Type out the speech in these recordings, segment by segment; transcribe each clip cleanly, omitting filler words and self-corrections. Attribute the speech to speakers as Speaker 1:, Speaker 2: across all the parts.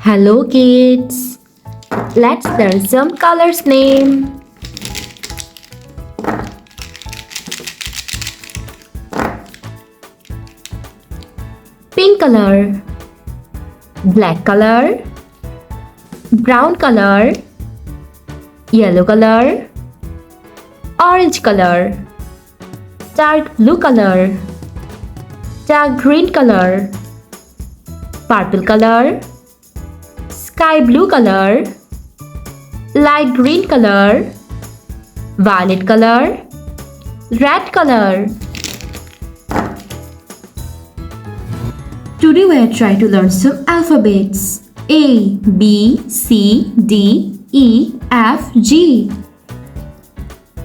Speaker 1: Hello kids, let's learn some colors name. Pink color, black color, brown color, yellow color, orange color, dark blue color, dark green color, purple color, sky blue color, light green color, violet color, red color. Today we are trying to learn some alphabets. A, B, C, D, E, F, G.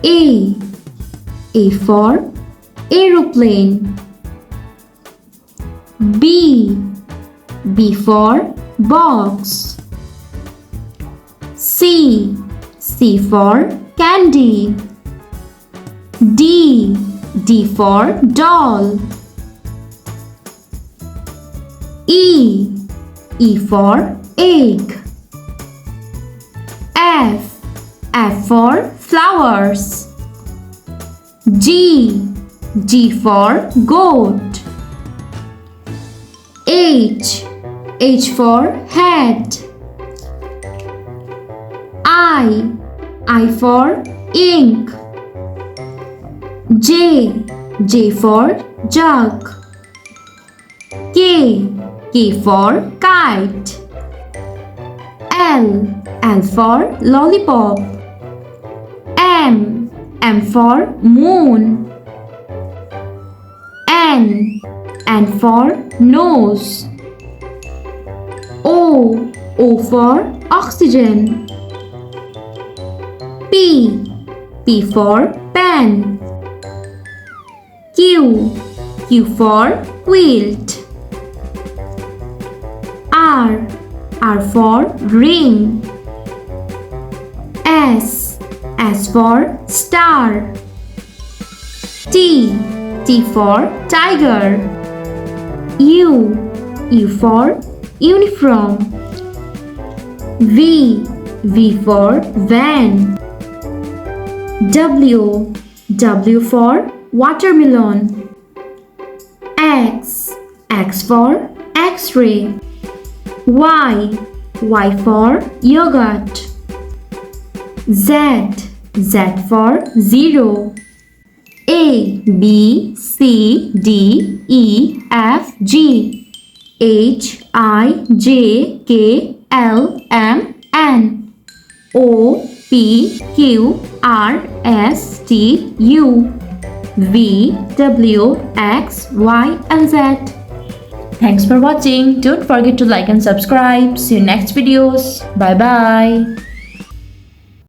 Speaker 1: A for aeroplane. B for box. C for candy. D for doll. E for egg. F for flowers. G for goat. H for head. I for ink. J for jug. K for kite. L for lollipop. M for moon. N for nose. O for oxygen. P for pen. Q for quilt. R for ring. S for star. T for tiger. U for uniform. V for van. W for watermelon. X for X-ray. Y for yogurt. Z for zero. A, B, C, D, E, F, G, H, I, J, K, L, M, N, O, P, Q, R, S, T, U, V, W, X, Y, and Z. Thanks for watching. Don't forget to like and subscribe. See you next videos. Bye bye.